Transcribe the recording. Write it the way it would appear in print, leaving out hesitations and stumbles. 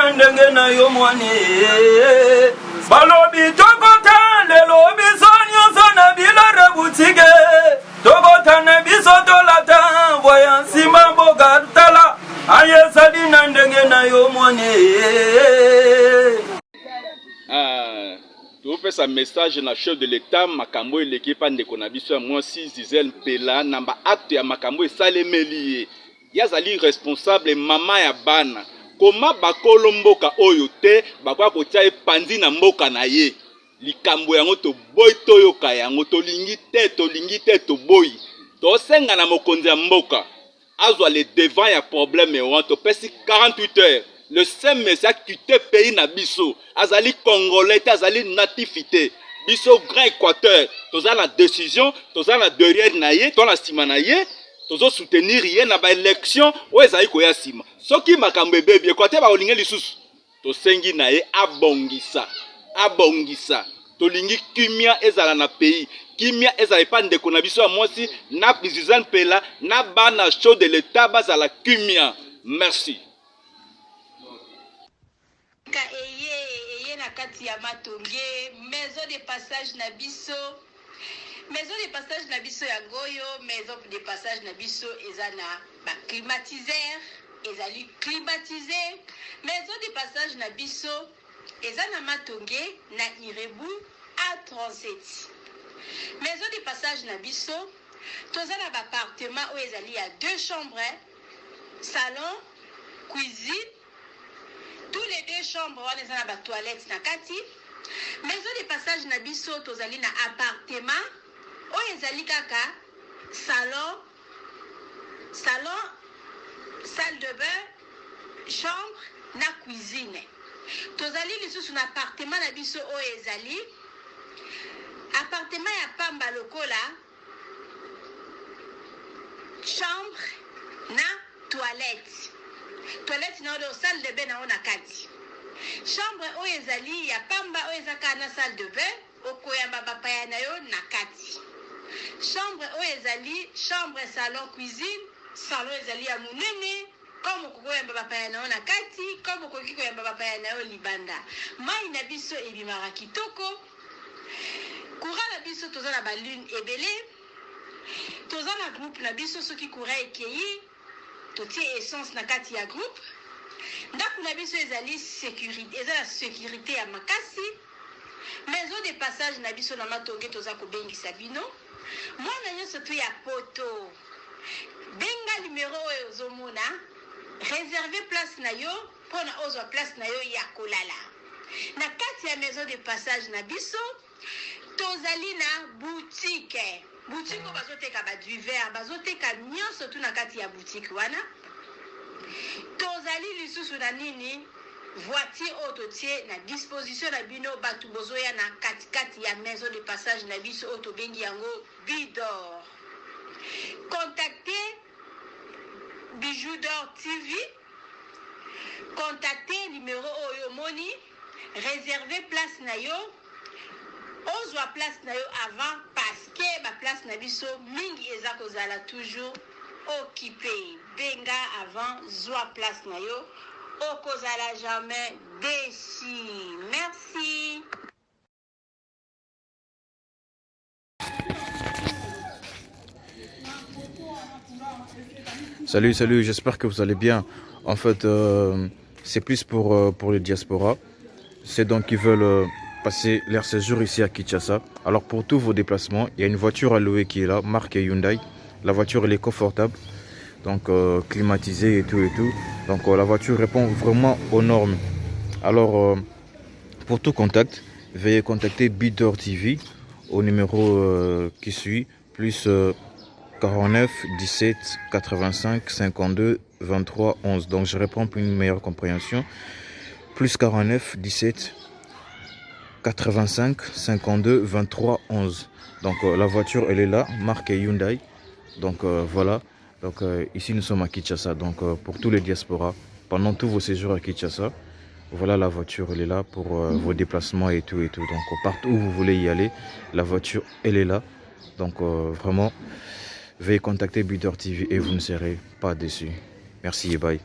na ndenge na yo mwane balobi tokota lelo biso nyonso na bilare butike tokota na biso tolata voya nsima mboka tala ayesali na ndenge na yo mwane. Tu un message na chef de l'État makambo l'équipe ndeko na biso moi si Gisèle Mpela namba acte ya makambo esalemeli yazali responsable mama ya bana koma bakolo mboka oyo te bakwa kotia epanzi na mboka na ye likambo yango to boy toyoka yango tolingi te to boy to senga na mokonzi ya mboka azwa le devant ya problème wa to pesi 48 heures. Le seul message qui te pays na biso azali congolais azali natifité biso grand Équateur toza la décision toza la derrière na ye to la sima na ye tozo soutenir ye na ba élection o ezali ko ya sima soki makambo bebi Équateur ba olinga lisusu to sengi na ye abongisa tolingi kimia ezala na pays kimia ezala pa ndeko na biso mwasi na Gisèle Mpela na bana chaud de l'état bazala kimia. Merci. Eye na kati ya matonge maison de passage na biso ya ngoyo maison de passage na biso eza na ba climatiseur ezali climatisé maison de passage na biso eza na matonge na Irebu A37 maison de passage na biso toza na ba appartement oyo ezali ya 2 chambres salon cuisine. Tous les 2 chambres on est dans la toilette na kati maison de passage na biso tozali na appartement o ezali kaka salon salle de bain chambre na cuisine tozali lisusu na appartement na biso o ezali appartement ya pamba lokola chambre na toilette na do salle de bain na ona kati chambre oyo ezali ya pamba oyo ezaka na salle de bain okoyamba bapaya na yo na kati chambre oyo ezali chambre salon cuisine salon ezali ya munene comme kokoyamba bapaya na yo na kati comme okoki koyamba bapaya na yo libanda mai na biso ebimaka kitoko courant na biso toza na balune ebele toza na groupe na biso soki courant ekei totie essence na kati ya groupe ndako na biso ezali sécurité eza la sécurité ya makasi maison de passage na biso na matonge toza kobengisa bino mwana nyonso to ya poto benga numéro oyo ozomona réserver place na yo mpona ozwa place na yo ya kolala na kati ya maison de passage na biso tozali na boutique oyo bazoteka baduver bazoteka nyonso tu na kati ya boutique wana tozali lisusu na nini voiture oyo totie na disposition na bino bato bozoya na katikati ya maison de passage na biso oyo tobengi yango Bidor. Contactez Bijou d'Or TV, contactez numéro oyo moni, réservez place na yo ozwa place na yo avant parce que ba place na biso mingi eza kozala toujours occupé benga avant zwa place na yo okozala jamais déçu. Merci. Salut, j'espère que vous allez bien. En fait, c'est plus pour les diasporas. C'est donc qui veulent passer leur séjour ici à Kinshasa. Alors pour tous vos déplacements, il y a une voiture à louer qui est là, marque Hyundai. La voiture elle est confortable, donc climatisée et tout. Donc la voiture répond vraiment aux normes. Alors pour tout contact, veuillez contacter Bidor TV au numéro qui suit, plus 49 17 85 52 23 11. Donc je réponds pour une meilleure compréhension. Plus 49 17 85 52 23 11. Donc la voiture elle est là, marque Hyundai. Donc voilà. Donc ici nous sommes à Kinshasa. Donc pour tous les diasporas, pendant tous vos séjours à Kinshasa, voilà la voiture elle est là pour vos déplacements et tout. Donc partout où vous voulez y aller, la voiture elle est là. Donc vraiment, veuillez contacter Bidor TV et vous ne serez pas déçus. Merci et bye.